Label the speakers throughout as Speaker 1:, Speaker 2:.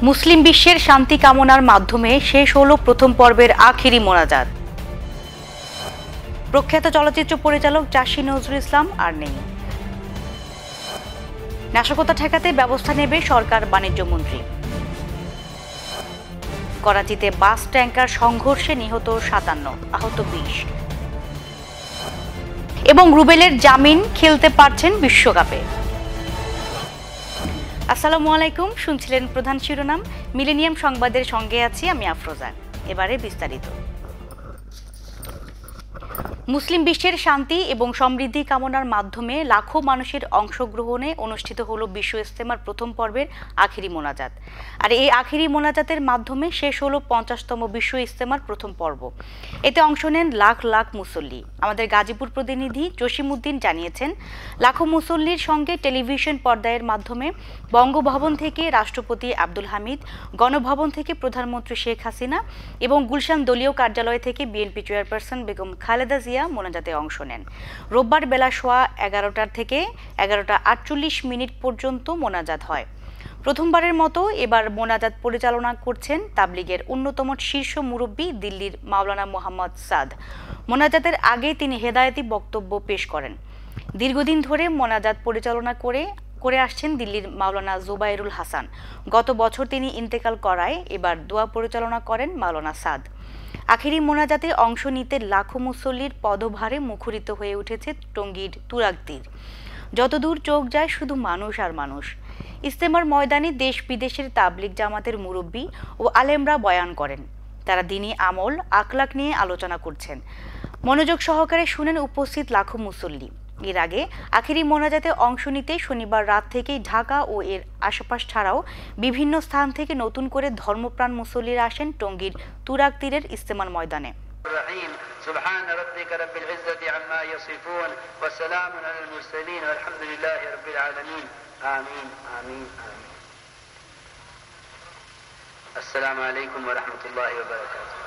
Speaker 1: মুসলিম বিশ্বের শান্তি কামনার মাধ্যমে শেষ হলো প্রথম পর্বের আখিরি মোনাজাত। প্রখ্যাত চলচ্চিত্র পরিচালক চাষী নজরুল ইসলাম আর নেই। নাশকতা ঠেকাতে ব্যবস্থা নেবে সরকার বাণিজ্য মন্ত্রী। করাচিতে বাস ট্যাঙ্কার সংঘর্ষে নিহত ৫৭, আহত ২০। এবং রুবেলের জামিন খেলতে পারছেন বিশ্বকাপে। আসসালামু আলাইকুম, শুনছিলেন প্রধান শিরোনাম। মিলেনিয়াম সংবাদের সঙ্গে আছি আমি আফরোজা। এবারে বিস্তারিত। মুসলিম বিশ্বের শান্তি এবং সমৃদ্ধি কামনার মাধ্যমে লাখো মানুষের অংশগ্রহণে অনুষ্ঠিত হলো বিশ্ব ইজতেমার প্রথম পর্বের আখিরি মোনাজাত। আর এই আখিরি মোনাজাতের মাধ্যমে শেষ হলো ৫০তম বিশ্ব ইজতেমার প্রথম পর্ব। এতে অংশ নেন লাখ লাখ মুসল্লি। আমাদের গাজীপুর প্রতিনিধি জসিমউদ্দিন জানিয়েছেন, লাখো মুসল্লির সঙ্গে টেলিভিশন পর্দার মাধ্যমে বঙ্গভবন থেকে রাষ্ট্রপতি আব্দুল হামিদ, গণভবন থেকে প্রধানমন্ত্রী শেখ হাসিনা এবং গুলশান দলীয় কার্যালয় থেকে বিএনপি চেয়ারপারসন বেগম খালেদা জিয়া মোনাজাতে অংশ নেন। রোববার বেলা সোয়া ১১টা থেকে ১১টা ৪৮ পর্যন্ত মোনাজাত হয়। প্রথমবারের মতো এবার মোনাজাত পরিচালনা করছেন তাবলিগের অন্যতম শীর্ষ মুরব্বী দিল্লির মাওলানা মোহাম্মদ সাদ। মোনাজাতের আগে তিনি হেদায়েতি বক্তব্য পেশ করেন। দীর্ঘদিন ধরে মোনাজাত পরিচালনা করে আসছেন দিল্লির মাওলানা জুবাইরুল হাসান। গত বছর তিনি ইন্তেকাল করায় এবার দোয়া পরিচালনা করেন মাওলানা সাদ। আখিরি মোনাজাতে অংশ নিতে লাখো মুসল্লির পদভারে মুখরিত হয়ে উঠেছে টঙ্গীর তুরাগতীর। যতদূর চোখ যায় শুধু মানুষ আর মানুষ। ইজতেমার ময়দানে দেশ বিদেশের তাবলিগ জামাতের মুরব্বী ও আলেমরা বয়ান করেন। তারা দ্বীনি আমল, আখলাক নিয়ে আলোচনা করছেন। মনোযোগ সহকারে শুনেন উপস্থিত লাখো মুসল্লি। এর আগে আখিরি মোনাজাতে অংশ নিতে শনিবার রাত থেকেই ঢাকা ও এর আশপাশ ছাড়াও বিভিন্ন স্থান থেকে নতুন করে ধর্মপ্রাণ মুসল্লিরা আসেন টঙ্গীর তুরাগতীরের ইজতেমার ময়দানে।
Speaker 2: আসসালামু আলাইকুম ওয়া রাহমাতুল্লাহি ওয়া বারাকাতুহু।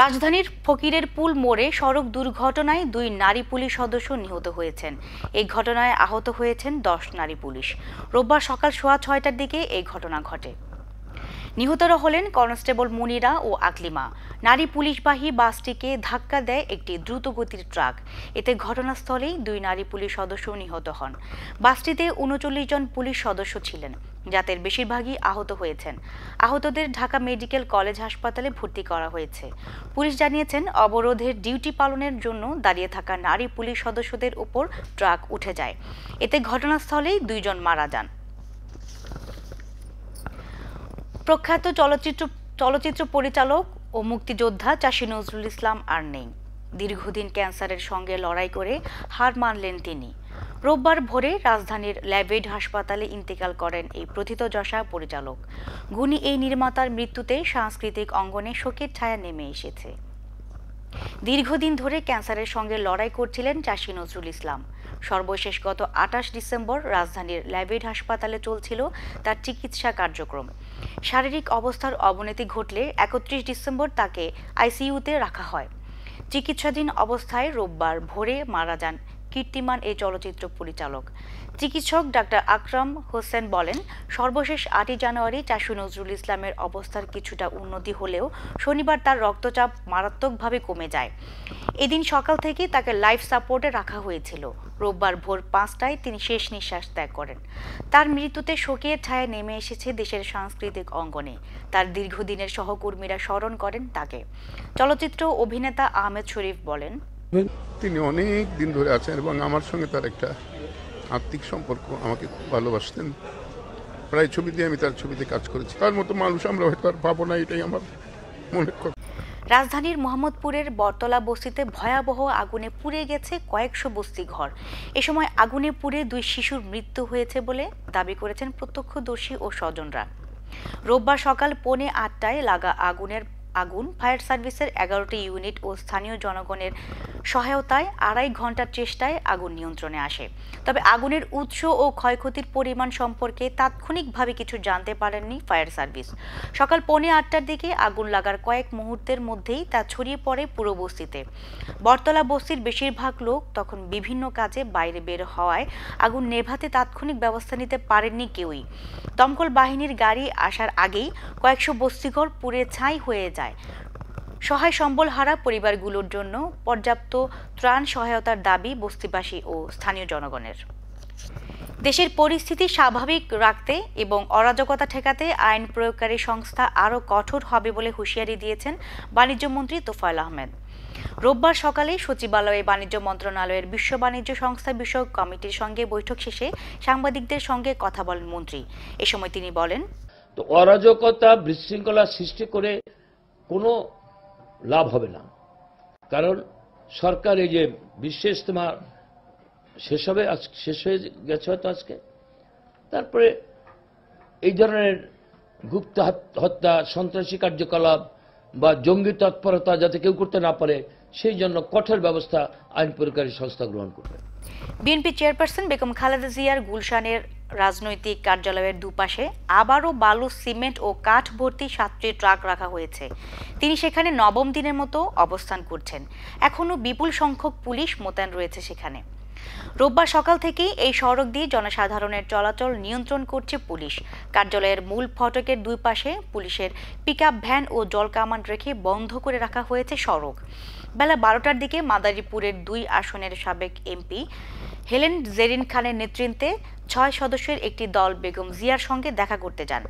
Speaker 1: রাজধানীর ফকিরের পুল মোড়ে সড়ক দুর্ঘটনায় ২ নারী পুলিশ সদস্য নিহত হয়েছেন। এই ঘটনায় আহত হয়েছেন ১০ নারী পুলিশ। রোববার সকাল সোয়া ৬টার দিকে এই ঘটনা ঘটে। নিহতরা হলেন কনস্টেবল মুনিরা ও আকলিমা। নারী পুলিশবাহী বাসটিকে ধাক্কা দেয় একটি দ্রুতগতির ট্রাক। এতে ঘটনাস্থলেই ২ নারী পুলিশ সদস্য নিহত হন। বাসটিতে ৩৯ জন পুলিশ সদস্য ছিলেন, যাদের বেশিরভাগই আহত হয়েছেন। আহতদের ঢাকা মেডিকেল কলেজ হাসপাতালে ভর্তি করা হয়েছে। পুলিশ জানিয়েছেন, অবরোধের ডিউটি পালনের জন্য দাঁড়িয়ে থাকা নারী পুলিশ সদস্যদের উপর ট্রাক উঠে যায়। এতে ঘটনাস্থলেই ২ জন মারা যান। প্রখ্যাত চলচ্চিত্র পরিচালক ও মুক্তিযোদ্ধা চাষী নজরুল ইসলাম আর নেই। দীর্ঘদিন ক্যান্সারের সঙ্গে লড়াই করে হার মানলেন তিনি। রোববার ভোরে রাজধানীর ল্যাবেড হাসপাতালে ইন্তেকাল করেন এই প্রথিতযশা পরিচালক। গুণী এই নির্মাতার মৃত্যুতে সাংস্কৃতিক অঙ্গনে শোকের ছায়া নেমে এসেছে। দীর্ঘদিন ধরে ক্যান্সারের সঙ্গে লড়াই করছিলেন চাষী নজরুল ইসলাম। সর্বশেষ গত ২৮ ডিসেম্বর রাজধানীর ল্যাবেড হাসপাতালে চলছিল তার চিকিৎসা কার্যক্রম। শারীরিক অবস্থার অবনতি ঘটলে ৩১ ডিসেম্বর তাকে আইসিইউতে রাখা হয়। চিকিৎসাধীন অবস্থায় রোববার ভোরে মারা যান কীর্তিমান এই চলচ্চিত্র পরিচালক। চিকিৎসক ডাক্তার আকরাম হোসেন বলেন, সর্বশেষ ৮ই জানুয়ারি চাষী নজরুল ইসলামের অবস্থার কিছুটা উন্নতি হলেও শনিবার তার রক্তচাপ মারাত্মকভাবে কমে যায়। এদিন সকাল থেকে তাকে লাইফ সাপোর্টে রাখা হয়েছিল। রোববার ভোর ৫টায় তিনি শেষ নিঃশ্বাস ত্যাগ করেন। তার মৃত্যুতে শোকের ছায়া নেমে এসেছে দেশের সাংস্কৃতিক অঙ্গনে। তার দীর্ঘদিনের সহকর্মীরা স্মরণ করেন তাকে। চলচ্চিত্র অভিনেতা আহমেদ শরীফ বলেন,
Speaker 3: তিনি অনেক দিন ধরে আছেন এবং আমার সঙ্গে তার একটা আত্মিক সম্পর্ক। আমাকে খুব ভালোবাসতেন। প্রায় ছবিতে আমি তার ছবিতে কাজ করেছি। তার মতো মানুষ আমরা হয়তো আর পাবো না, এটাই আমার মনে কথা।
Speaker 1: রাজধানীর মোহাম্মদপুরের বটতলা বস্তিতে ভয়াবহ আগুনে পুড়ে গেছে কয়েকশো বস্তি ঘর। এ সময় আগুনে পুড়ে ২ শিশুর মৃত্যু হয়েছে বলে দাবি করেছেন প্রত্যক্ষদর্শী ও স্বজনরা। রোববার সকাল ৮:৩০টায় লাগা আগুনের আগুন ফায়ার সার্ভিসের 11টি ইউনিট ও স্থানীয় জনগণের সহায়তায় 2.5 ঘন্টার চেষ্টায় আগুন নিয়ন্ত্রণে আসে। তবে আগুনের উৎস ও ক্ষয়ক্ষতির পরিমাণ সম্পর্কে তাৎক্ষণিকভাবে কিছু জানতে পারেননি ফায়ার সার্ভিস। সকাল 8:45টার দিকে আগুন লাগার কয়েক মুহূর্তের মধ্যেই তা ছড়িয়ে পড়ে পুরো বস্তিতে। বটতলা বস্তির বেশিরভাগ লোক তখন বিভিন্ন কাজে বাইরে বের হওয়ায় আগুন নেভাতে তাৎক্ষণিক ব্যবস্থা নিতে পারেননি কেউই। দমকল বাহিনীর গাড়ি আসার আগেই কয়েকশো বস্তিঘর পুড়ে ছাই হয়ে যায়। সহায় সম্বলহারা পরিবারগুলোর জন্য পর্যাপ্ত ত্রাণ সহায়তার দাবি বস্তিবাসী ও স্থানীয় জনগণের। দেশের পরিস্থিতি স্বাভাবিক রাখতে এবং অরাজকতা ঠেকাতে আইন প্রয়োগকারী সংস্থা আরও কঠোর হবে বলে হুঁশিয়ারি দিয়েছেন বাণিজ্যমন্ত্রী তোফায়েল আহমেদ। রোববার সকালে সচিবালয়ে বাণিজ্য মন্ত্রণালয়ের বিশ্ব বাণিজ্য সংস্থা বিষয়ক কমিটির সঙ্গে বৈঠক শেষে সাংবাদিকদের সঙ্গে কথা বলেন মন্ত্রী। এ সময় তিনি বলেন,
Speaker 4: তো অরাজকতা বিশৃঙ্খলা সৃষ্টি করে কোনো লাভ হবে না, কারণ সরকার এই যে বিশ্ব ইজতেমা শেষ হয়ে গেছে হয়তো আজকে, তারপরে এই ধরনের গুপ্ত হত্যা, সন্ত্রাসী কার্যকলাপ বা জঙ্গি তৎপরতা যাতে কেউ করতে না পারে, সেই জন্য কঠোর ব্যবস্থা আইন প্রয়োগকারী সংস্থা গ্রহণ করবে।
Speaker 1: বিএনপি চেয়ারপারসন বেগম খালেদা জিয়ার গুলশানের রাজনৈতিক কার্যালয়ের দুপাশে আবারও বালু, সিমেন্ট ও কাঠ ভর্তি 7টি ট্রাক রাখা হয়েছে। তিনি সেখানে নবম দিনের মতো অবস্থান করছেন। এখনও বিপুল সংখ্যক পুলিশ মোতায়েন রয়েছে সেখানে। রোববার সকাল থেকেই এই সড়ক দিয়ে জনসাধারণের চলাচল নিয়ন্ত্রণ করছে পুলিশ। কার্যালয়ের মূল ফটকের দুই পাশে পুলিশের পিকআপ ভ্যান ও জলকামান রেখে বন্ধ করে রাখা হয়েছে সড়ক। বেলা 12টার দিকে মাদারীপুরের 2 আসনের সাবেক এমপি হেলেন জেরিন খানের নেতৃত্বে 6 সদস্যের একটি দল বেগম জিয়ার সঙ্গে দেখা করতে যান।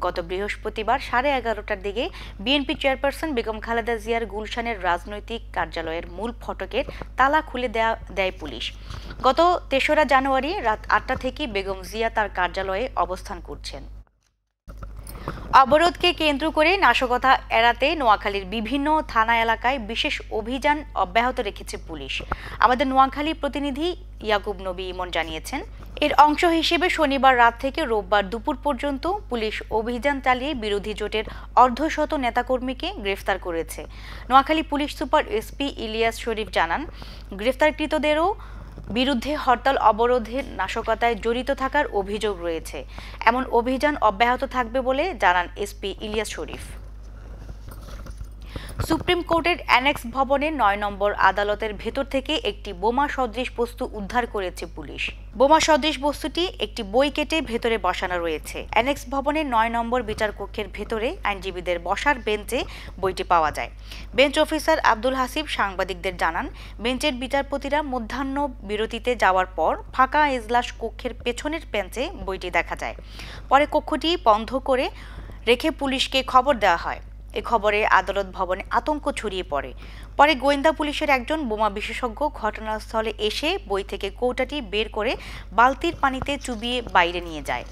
Speaker 1: গত বৃহস্পতিবার 11:30টার দিকে বিএনপি চেয়ারপারসন বেগম খালেদা জিয়ার গুলশানের রাজনৈতিক কার্যালয়ের মূল ফটকের তালা খুলে দেয় পুলিশ। গত 3রা জানুয়ারি রাত 8টা থেকে বেগম জিয়া তার কার্যালয়ে অবস্থান করছেন। অবরোধকে কেন্দ্র করে নাশকতা এড়াতে নোয়াখালীর বিভিন্ন থানা এলাকায় বিশেষ অভিযান অব্যাহত রেখেছে পুলিশ। আমাদের নোয়াখালী প্রতিনিধি ইয়াকুব নবী ইমন জানিয়েছেন, এর অংশ হিসেবে শনিবার রাত থেকে রোববার দুপুর পর্যন্ত পুলিশ অভিযান চালিয়ে বিরোধী জোটের অর্ধশত নেতাকর্মীকে গ্রেফতার করেছে। Noakhali police super SP Ilias Sharif জানান, গ্রেফতারকৃতদেরও বিরুদ্ধে হরতাল, অবরোধের, নাশকতায় জড়িত থাকার অভিযোগ রয়েছে। এমন অভিযান অব্যাহত থাকবে বলে জানান এসপি ইলিয়াস শরীফ। সুপ্রিম কোর্টের অ্যানেক্স ভবনের 9 নম্বর আদালতের ভেতর থেকে একটি বোমা সদৃশ বস্তু উদ্ধার করেছে পুলিশ। বোমা সদৃশ বস্তুটি একটি বই কেটে ভেতরে বসানো রয়েছে। অ্যানেক্স ভবনের 9 নম্বর বিচার কক্ষের ভেতরে আইনজীবীদের বসার বেঞ্চে বইটি পাওয়া যায়। বেঞ্চ অফিসার আব্দুল হাসিব সাংবাদিকদের জানান, বেঞ্চের বিচারপতিরা মধ্যাহ্ন বিরতিতে যাওয়ার পর ফাঁকা এজলাস কক্ষের পেছনের বেঞ্চে বইটি দেখা যায়। পরে কক্ষটি বন্ধ করে রেখে পুলিশকে খবর দেওয়া হয়। এ খবরে আদালত ভবনে আতঙ্ক ছড়িয়ে পড়ে। পরে গোয়েন্দা পুলিশের একজন বোমা বিশেষজ্ঞ ঘটনাস্থলে এসে বই থেকে কৌটাটি বের করে বালতির পানিতে চুবিয়ে বাইরে নিয়ে যায়।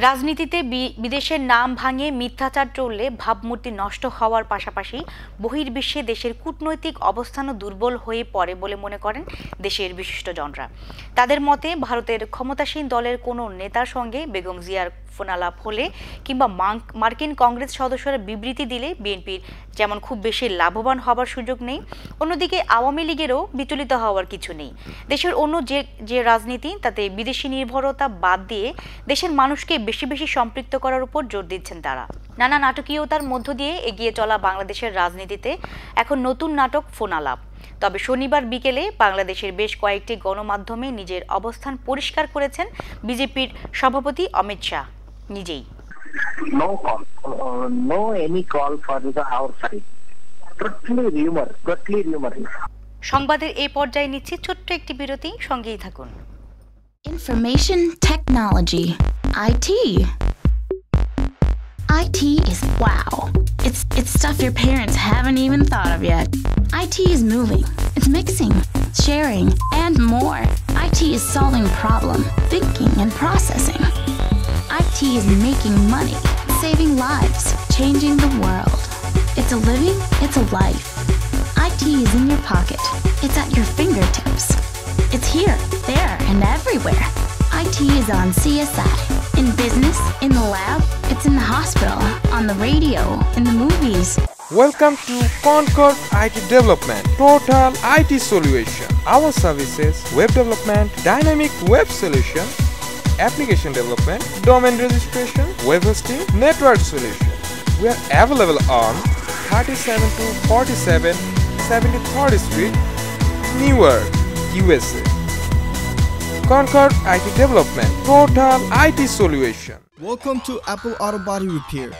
Speaker 1: রাজনীতিতে বিদেশের নাম ভাঙিয়ে মিথ্যাচার চললে ভাবমূর্তি নষ্ট হওয়ার পাশাপাশি বহির্বিশ্বে দেশের কূটনৈতিক অবস্থানও দুর্বল হয়ে পড়ে বলে মনে করেন দেশের বিশিষ্টজনরা। তাদের মতে, ভারতের ক্ষমতাসীন দলের কোনো নেতার সঙ্গে বেগম জিয়ার ফোনালাপ হলে কিংবা মার্কিন কংগ্রেস সদস্যরা বিবৃতি দিলে বিএনপির যেমন খুব বেশি লাভবান হবার সুযোগ নেই, অন্যদিকে আওয়ামী লীগেরও বিচলিত হওয়ার কিছু নেই। দেশের অন্য যে রাজনীতি, তাতে বিদেশি নির্ভরতা বাদ দিয়ে দেশের মানুষকে বেশি বেশি সম্পৃক্ত করার উপর জোর দিচ্ছেন তারা। নানা নাটকীয়তার মধ্য দিয়ে এগিয়ে চলা বাংলাদেশের রাজনীতিতে এখন নতুন নাটক ফোনালাপ। তবে শনিবার বিকেলে বাংলাদেশের বেশ কয়েকটি গণমাধ্যমে নিজের অবস্থান পরিষ্কার করেছেন বিজেপির সভাপতি অমিত শাহ নিজেই।
Speaker 2: No any call for our side. Totally rumor.
Speaker 1: সংবাদের এই পর্যায়ে নিচ্ছি ছোট্ট একটি বিরতি, সঙ্গেই থাকুন।
Speaker 5: Information technology, IT. IT is wow. It's stuff your parents haven't even thought of yet. IT is moving, it's mixing, sharing, and more. IT is solving problem, thinking, and processing. IT is making money, saving lives, changing the world. It's a living, it's a life. IT is in your pocket. It's at your fingertips. It's here, there, and everywhere. IT is on CSI, in business, in the lab, it's in the hospital, on the radio, in the movies.
Speaker 6: Welcome to Concord IT Development, Total IT Solution. Our services: web development, dynamic web solution, application development, domain registration, web hosting, network solution. We are available on 37 to 47 73rd Street, Newark, USA. Concord IT Development, Total IT Solution.
Speaker 7: Welcome to Apple Auto Body Repair,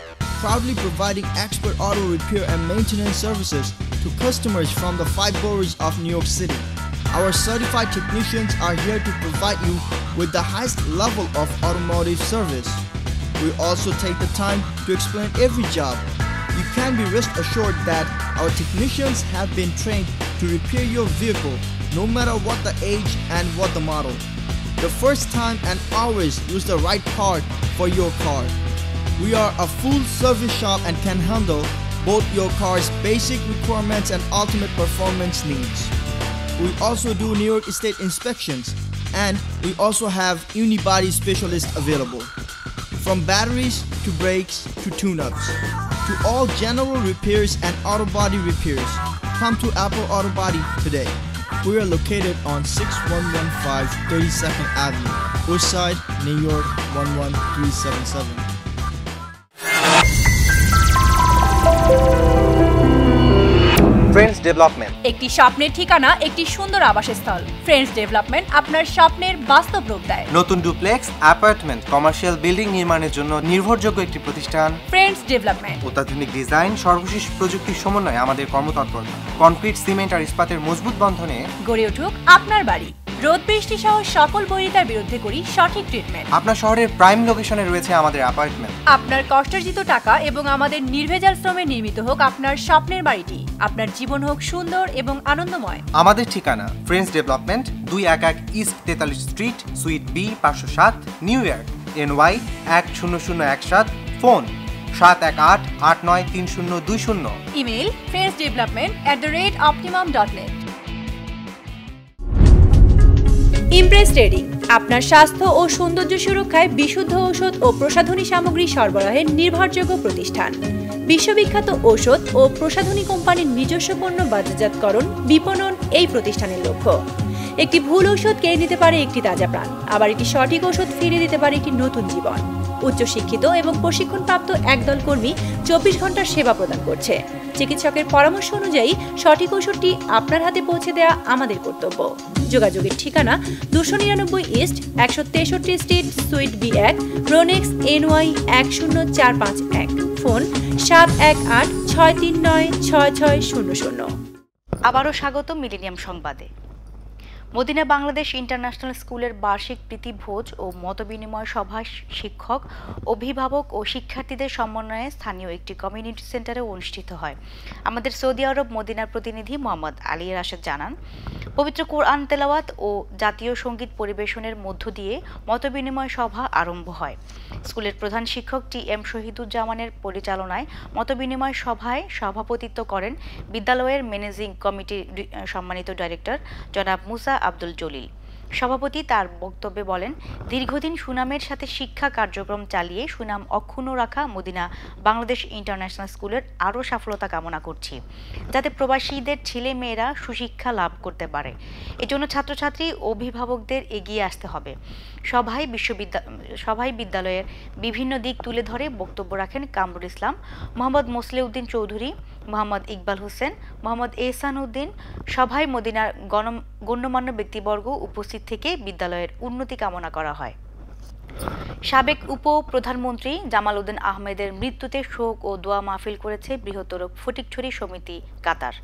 Speaker 7: proudly providing expert auto repair and maintenance services to customers from the 5 boroughs of New York City. Our certified technicians are here to provide you with the highest level of automotive service. We also take the time to explain every job. You can be rest assured that our technicians have been trained to repair your vehicle, no matter what the age and what the model. The first time and always use the right part for your car. We are a full service shop and can handle both your car's basic requirements and ultimate performance needs. We also do New York State inspections, and we also have unibody specialists available. From batteries to brakes to tune-ups, to all general repairs and auto body repairs, come to Apple Auto Body today. We are located on 6115 32nd Avenue, Woodside, New York 11377.
Speaker 8: Friends development,
Speaker 9: একটি স্বপ্নের ঠিকানা, একটি সুন্দর আবাসস্থল। Friends development আপনার স্বপ্নের বাস্তব রূপ দেয়।
Speaker 8: নতুন ডুপ্লেক্স, অ্যাপার্টমেন্ট, কমার্শিয়াল বিল্ডিং নির্মাণের জন্য নির্ভরযোগ্য একটি প্রতিষ্ঠান।
Speaker 9: ফ্রেন্ডস ডেভেলপমেন্ট,
Speaker 8: অত্যাধুনিক ডিজাইন, সর্বশেষ প্রযুক্তির সমন্বয়ে আমাদের কর্মতৎপরতা। কনক্রিট, সিমেন্ট আর ইস্পাতের মজবুত বন্ধনে
Speaker 9: গড়ে উঠুক আপনার বাড়ি। রোদ বৃষ্টি সহ সকল বৈরিতার বিরুদ্ধে করি সঠিক ট্রিটমেন্ট।
Speaker 8: আপনার শহরের প্রাইম লোকেশনে রয়েছে আমাদের অ্যাপার্টমেন্ট।
Speaker 9: আপনার কষ্টার্জিত টাকা এবং আমাদের নির্ভেজাল শ্রমে নির্মিত হোক আপনার স্বপ্নের বাড়িটি। আপনার জীবন হোক সুন্দর এবং আনন্দময়।
Speaker 8: আমাদের ঠিকানা friends development, 211 east 43 street, suite B, 507, New York, NY 10017। Phone 718-893020।
Speaker 9: Email friendsdevelopment@optimum.net। Impress trading আপনার স্বাস্থ্য ও সৌন্দর্য সুরক্ষায় বিশুদ্ধ ঔষধ ও প্রসাধনী সামগ্রী সরবরাহের নির্ভরযোগ্য প্রতিষ্ঠান। বিশ্ববিখ্যাত ঔষধ ও প্রসাধনী কোম্পানির নিজস্ব পণ্য বাজারজাতকরণ, বিপণন এই প্রতিষ্ঠানের লক্ষ্য। একটি ভুল ঔষধ কেড়ে নিতে পারে একটি তাজা প্রাণ, আবার একটি সঠিক ঔষধ ফিরিয়ে দিতে পারে একটি নতুন জীবন। উচ্চশিক্ষিত এবং প্রশিক্ষণপ্রাপ্ত একদল কর্মী 24 ঘন্টার সেবা প্রদান করছে। চিকিৎসকের পরামর্শ অনুযায়ী সঠিক ঔষধটি আপনার হাতে পৌঁছে দেওয়া আমাদের কর্তব্য। যোগাযোগের ঠিকানা 299 east 163 street, sweet B1, রোনেক্স, NY 10451। Phone 718-639-6600।
Speaker 1: আবারও স্বাগত মিলেনিয়াম সংবাদে। মদিনা বাংলাদেশ ইন্টারন্যাশনাল স্কুলের বার্ষিক প্রীতিভোজ ও মতবিনিময় সভায় শিক্ষক, অভিভাবক ও শিক্ষার্থীদের সমন্বয়ে স্থানীয় একটি কমিউনিটি সেন্টারে অনুষ্ঠিত হয়। আমাদের সৌদি আরব মদিনার প্রতিনিধি মোহাম্মদ আলী রাশেদ জানান, পবিত্র কোরআন তেলাওয়াত ও জাতীয় সঙ্গীত পরিবেশনের মধ্য দিয়ে মতবিনিময় সভা আরম্ভ হয়। স্কুলের প্রধান শিক্ষক TM শহীদুজ্জামানের পরিচালনায় মতবিনিময় সভায় সভাপতিত্ব করেন বিদ্যালয়ের ম্যানেজিং কমিটির সম্মানিত ডাইরেক্টর জনাব মুসা আব্দুল জলিল। সভাপতি তার বক্তব্যে বলেন, দীর্ঘদিন সুনামের সাথে শিক্ষা কার্যক্রম চালিয়ে সুনাম অক্ষুণ্ণ রাখা মদিনা বাংলাদেশ ইন্টারন্যাশনাল স্কুলের আরও সফলতা কামনা করছি, যাতে প্রবাসীদের ছেলে মেয়েরা সুশিক্ষা লাভ করতে পারে। এজন্য ছাত্রছাত্রী অভিভাবকদের এগিয়ে আসতে হবে। সভায় বিদ্যালয়ের বিভিন্ন দিক তুলে ধরে বক্তব্য রাখেন কামরুল ইসলাম, মোহাম্মদ মোসলেউদ্দিন চৌধুরী, মোহাম্মদ ইকবাল হোসেন, মোহাম্মদ এহসান উদ্দিন। সভায় মদিনার গণ্যমান্য ব্যক্তিবর্গ উপস্থিত থেকে বিদ্যালয়ের উন্নতি কামনা করা হয়। সাবেক উপপ্রধানমন্ত্রী জামাল উদ্দিন আহমেদের মৃত্যুতে শোক ও দোয়া মাহফিল করেছে বৃহত্তর ফটিকছড়ি সমিতি কাতার।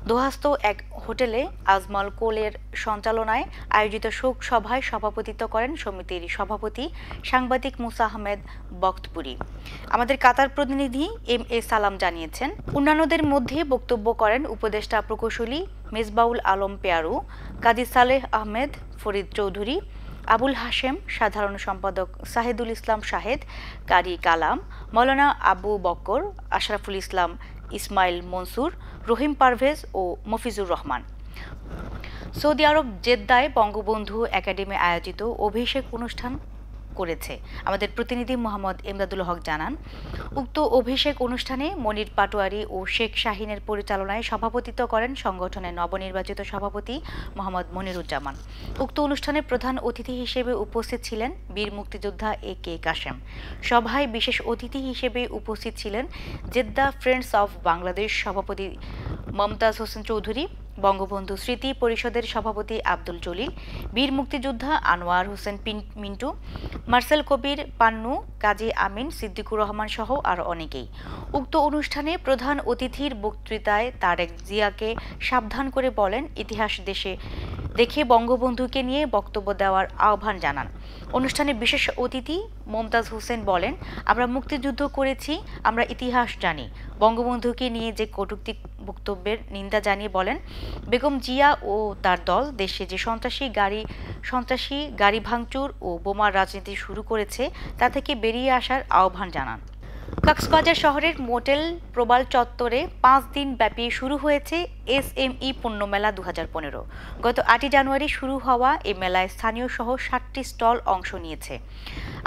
Speaker 1: দোহাস্ত এক হোটেলে আজমল কোলের সঞ্চালনায় আয়োজিত শোক সভায় সভাপতিত্ব করেন সমিতির সভাপতি সাংবাদিক মুসা আহমেদ বক্তপুরি। আমাদের কাতার প্রতিনিধি MA সালাম জানিয়েছেন, অন্যান্যদের মধ্যে বক্তব্য করেন উপদেষ্টা প্রকৌশলী মেজবাউল আলম পেয়ারু, কাজী সালেহ আহমেদ, ফরিদ চৌধুরী, আবুল হাশেম, সাধারণ সম্পাদক সাহেদুল ইসলাম শাহেদ, কারি কালাম, মৌলানা আবু বক্কর, আশরাফুল ইসলাম, ইসমাইল মনসুর, রহিম পারভেজ ও মফিজুর রহমান। সৌদি আরব জেদ্দায় বঙ্গবন্ধু একাডেমি আয়োজিত অভিষেক অনুষ্ঠান করেছে। আমাদের প্রতিনিধি মোহাম্মদ এমদাদুল হক জানান, উক্ত অভিষেক অনুষ্ঠানে মনির পাটোয়ারি ও শেখ শাহিনের পরিচালনায় সভাপতিত্ব করেন সংগঠনের নবনির্বাচিত সভাপতি মোহাম্মদ মনিরুজ্জামান। উক্ত অনুষ্ঠানে প্রধান অতিথি হিসেবে উপস্থিত ছিলেন বীর মুক্তিযোদ্ধা AK কাশেম। সভায় বিশেষ অতিথি হিসেবে উপস্থিত ছিলেন জেদ্দা ফ্রেন্ডস অফ বাংলাদেশ সভাপতি মমতাজ হোসেন চৌধুরী, বঙ্গবন্ধু স্মৃতি পরিষদের সভাপতি আব্দুল জলিল, বীর মুক্তিযোদ্ধা আনোয়ার হোসেন মিন্টু, মার্সেল কবির পান্নু, কাজী আমিন, সিদ্দিকুর রহমান সহ আরও অনেকেই। উক্ত অনুষ্ঠানে প্রধান অতিথির বক্তৃতায় তারেক জিয়াকে সাবধান করে বলেন, ইতিহাস দেখে বঙ্গবন্ধুকে নিয়ে বক্তব্য দেওয়ার আহ্বান জানান। অনুষ্ঠানে বিশেষ অতিথি মমতাজ হোসেন বলেন, আমরা মুক্তিযুদ্ধ করেছি, আমরা ইতিহাস জানি। বঙ্গবন্ধুকে নিয়ে যে কটূক্তি বক্তব্যের নিন্দা জানিয়ে বলেন, বেগম জিয়া ও তার দল দেশে যে সন্ত্রাসী গাড়ি ভাঙচুর ও বোমার রাজনীতি শুরু করেছে তা থেকে বেরিয়ে আসার আহ্বান জানান। কক্সবাজার শহরের মোটেল প্রবাল চত্বরে 5 দিন ব্যাপী শুরু হয়েছে SME পণ্য মেলা 2015। গত 8 জানুয়ারি শুরু হওয়া এই মেলায় স্থানীয় সহ 60টি স্টল অংশ নিয়েছে।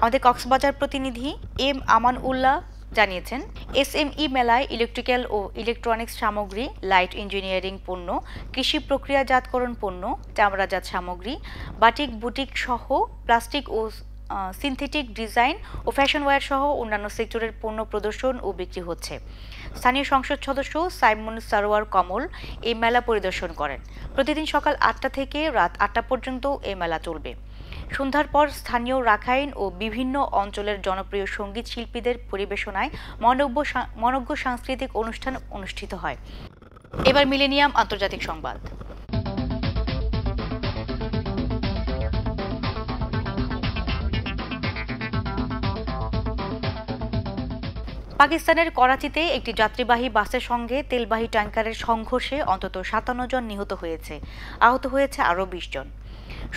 Speaker 1: আমাদের কক্সবাজার প্রতিনিধি M আমান উল্লাহ জানিয়েছেন, SME মেলায় ইলেকট্রিক্যাল ও ইলেকট্রনিক্স সামগ্রী, লাইট ইঞ্জিনিয়ারিং পণ্য, কৃষি প্রক্রিয়াজাতকরণ পণ্য, চামড়াজাত সামগ্রী, বাটিক বুটিক সহ প্লাস্টিক ও সিনথেটিক ডিজাইন ও ফ্যাশন ওয়্যার সহ অন্যান্য সেক্টরের পণ্য প্রদর্শন ও বিক্রি হচ্ছে। স্থানীয় সংসদ সদস্য সাইমন সারোয়ার কমল এই মেলা পরিদর্শন করেন। প্রতিদিন সকাল 8টা থেকে রাত 8টা পর্যন্ত এই মেলা চলবে। সন্ধ্যার পর স্থানীয় রাখাইন ও বিভিন্ন অঞ্চলের জনপ্রিয় সঙ্গীত শিল্পীদের পরিবেশনায় মনোজ্ঞ সাংস্কৃতিক অনুষ্ঠান অনুষ্ঠিত হয়। এবার মিলেনিয়াম আন্তর্জাতিক সংবাদ। পাকিস্তানের করাচিতে একটি যাত্রীবাহী বাসের সঙ্গে তেলবাহী ট্যাঙ্কারের সংঘর্ষে অন্তত 57 জন নিহত হয়েছে, আহত হয়েছে আরও 20 জন।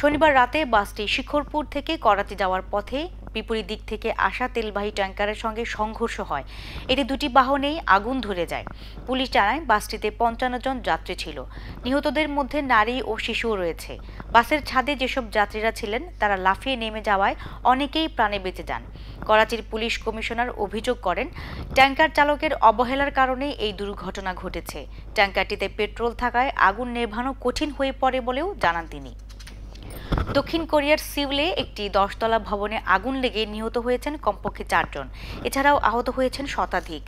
Speaker 1: শনিবার রাতে বাসটি শিখরপুর থেকে করাচি যাওয়ার পথে বিপরীত দিক থেকে আসা তেলবাহী ট্যাঙ্কারের সঙ্গে সংঘর্ষ হয়। এতে দুটি বাহনেই আগুন ধরে যায়। পুলিশ জানায়, বাসটিতে 55 জন যাত্রী ছিল। নিহতদের মধ্যে নারী ও শিশুও রয়েছে। বাসের ছাদে যেসব যাত্রীরা ছিলেন তারা লাফিয়ে নেমে যাওয়ায় অনেকেই প্রাণে বেঁচে যান। করাচির পুলিশ কমিশনার অভিযোগ করেন, ট্যাঙ্কার চালকের অবহেলার কারণে এই দুর্ঘটনা ঘটেছে। ট্যাঙ্কারটিতে পেট্রোল থাকায় আগুন নেভানো কঠিন হয়ে পড়ে বলেও জানান তিনি। দক্ষিণ কোরিয়ার সিউলে একটি 10তলা ভবনে আগুন লেগে নিহত হয়েছেন কমপক্ষে 4 জন। এছাড়াও আহত হয়েছেন শতাধিক।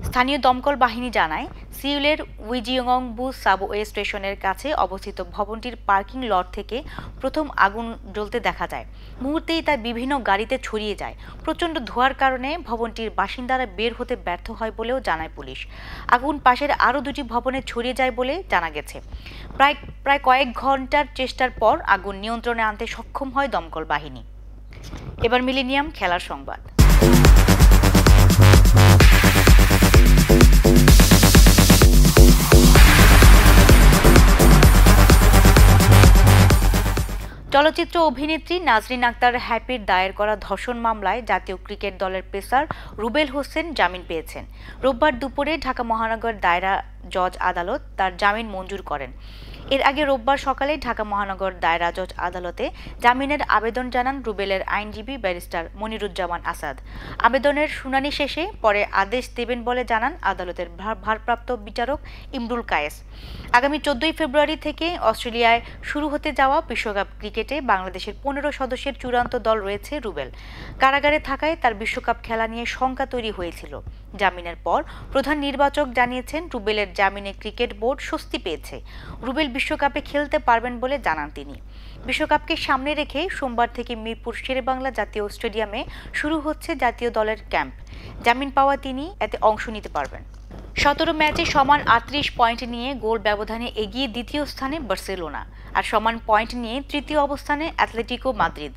Speaker 1: স্থানীয় দমকল বাহিনী জানায়, সিউলের উইজিয়ংবু সাবওয়ে স্টেশনের কাছে অবস্থিত ভবনটির পার্কিং লট থেকে প্রথম আগুন জ্বলতে দেখা যায়। মুহূর্তেই তা বিভিন্ন গাড়িতে ছড়িয়ে যায়। প্রচণ্ড ধোঁয়ার কারণে ভবনটির বাসিন্দারা বের হতে ব্যর্থ হয় বলেও জানায় পুলিশ। আগুন পাশের আরও 2টি ভবনে ছড়িয়ে যায় বলে জানা গেছে। প্রায় কয়েক ঘন্টার চেষ্টার পর আগুন নিয়ন্ত্রণে আনতে সক্ষম হয় দমকল বাহিনী। এবার মিলেনিয়াম খেলার সংবাদ। চলচ্চিত্র অভিনেত্রী নাজরিন আক্তার হ্যাপির দায়ের করা ধর্ষণ মামলায় জাতীয় ক্রিকেট দলের পেসার রুবেল হোসেন জামিন পেয়েছেন। রোববার দুপুরে ঢাকা মহানগর দায়রা জজ আদালত তার জামিন মঞ্জুর করেন। এর আগে রোববার সকালে ঢাকা মহানগর দায়রা জজ আদালতে জামিনের আবেদন জানান রুবেলের আইনজীবী ব্যারিস্টার মনিরুজ্জামান আসাদ। আবেদনের শুনানি শেষে পরে আদেশ দেবেন বলে জানান আদালতের ভারপ্রাপ্ত বিচারক ইমরুল কায়েস। আগামী 14 ফেব্রুয়ারি থেকে অস্ট্রেলিয়ায় শুরু হতে যাওয়া বিশ্বকাপ ক্রিকেটে বাংলাদেশের 15 সদস্যের চূড়ান্ত দল রয়েছে রুবেল। কারাগারে থাকায় তার বিশ্বকাপ খেলা নিয়ে শঙ্কা তৈরি হয়েছিল। জামিনের পর প্রধান নির্বাচক জানিয়েছেন, রুবেলের জামিনে ক্রিকেট বোর্ড স্বস্তি পেয়েছে। রুবেল বিশ্বকাপে খেলতে পারবেন বলে জানান তিনি। বিশ্বকাপকে সামনে রেখে সোমবার থেকে মিরপুর শেরেবাংলা জাতীয় স্টেডিয়ামে শুরু হচ্ছে জাতীয় দলের ক্যাম্প। জামিন পাওয়া তিনি এতে অংশ নিতে পারবেন। 17 ম্যাচে সমান 38 পয়েন্ট নিয়ে গোল ব্যবধানে এগিয়ে দ্বিতীয় স্থানে বার্সেলোনা, আর সমান পয়েন্ট নিয়ে তৃতীয় অবস্থানে অ্যাটলেটিকো মাদ্রিদ।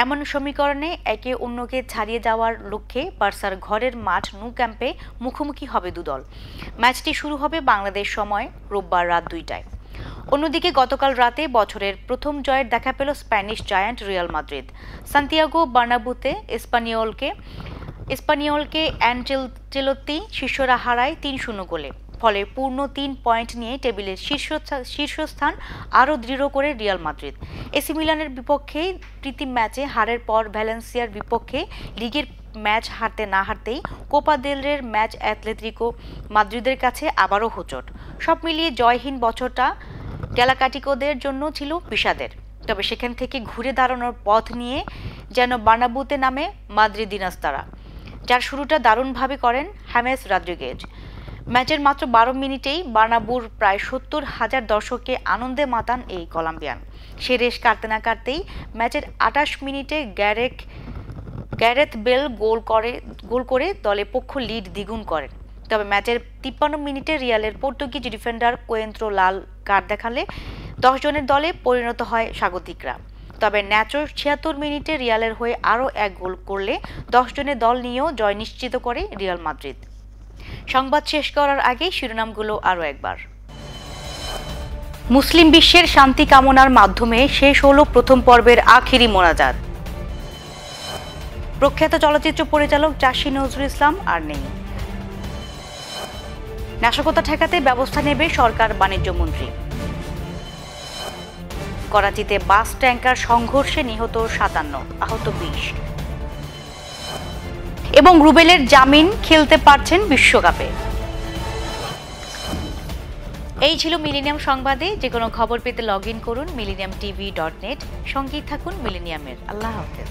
Speaker 1: এমন সমীকরণে একে অন্যকে ছাড়িয়ে যাওয়ার লক্ষ্যে বার্সার ঘরের মাঠ নু ক্যাম্পে মুখোমুখি হবে দুদল। ম্যাচটি শুরু হবে বাংলাদেশ সময় রোববার রাত 2টায়। অন্যদিকে গতকাল রাতে বছরের প্রথম জয়ের দেখা পেল Spanish giant Real Madrid. Santiago বার্নাব্যুতে এসপানিওলকে অ্যানচেলত্তি শিষ্যরা হারায় 3-0 গোলে। ফলে পূর্ণ 3 পয়েন্ট নিয়ে টেবিলের শীর্ষস্থান আরও দৃঢ় করে রিয়াল মাদ্রিদ। এসি মিলানের বিপক্ষে প্রীতি ম্যাচে হারের পর ভ্যালেন্সিয়ার বিপক্ষে লিগের ম্যাচ হারতেই কোপা দেল রের ম্যাচ অ্যাটলেটিকো মাদ্রিদের কাছে আবারও হোঁচট। সব মিলিয়ে জয়হীন বছরটা গ্যালাকাটিকোদের জন্য ছিল বিষাদের। তবে সেখান থেকে ঘুরে দাঁড়ানোর পথ নিয়ে যেন বার্নাব্যুতে নামে মাদ্রিদিনাস্তারা, যার শুরুটা দারুণভাবে করেন হামেস রদ্রিগেজ। ম্যাচের মাত্র 12 মিনিটেই বার্নাব্যুর প্রায় 70,000 দর্শককে আনন্দে মাতান এই কলম্বিয়ান। সে রেশ কাটতে না কাটতেই ম্যাচের 28 মিনিটে গ্যারেথ বেল গোল করে দলে পক্ষ লিড দ্বিগুণ করেন। তবে ম্যাচের 53 মিনিটে রিয়ালের পর্তুগিজ ডিফেন্ডার কোয়েন্ত্রো লাল কার্ড দেখালে 10 জনের দলে পরিণত হয় স্বাগতিকরা। তবে ন্যাচোর 76 মিনিটে রিয়ালের হয়ে আরও এক গোল করলে 10 জনের দল নিয়েও জয় নিশ্চিত করে রিয়াল মাদ্রিদ। সংবাদ শেষ করার আগেই শিরোনামগুলো আরও একবার। মুসলিম বিশ্বের শান্তি কামনার মাধ্যমে শেষ হলো প্রথম পর্বের আখিরি মোনাজাত। প্রখ্যাত চলচ্চিত্র পরিচালক চাষী নজরুল ইসলাম আর নেই। নাশকতা ঠেকাতে ব্যবস্থা নেবে সরকার, বাণিজ্য মন্ত্রী। করাচিতে বাস ট্যাঙ্কার সংঘর্ষে নিহত 57, আহত 20। এবং রুবেলের জামিন, খেলতে পারছেন বিশ্বকাপে। এই ছিল মিলেনিয়াম সংবাদে। যে কোনো খবর পেতে লগ ইন করুন millenniumtv.net। সঙ্গেই থাকুন মিলেনিয়ামের। আল্লাহ হাফেজ।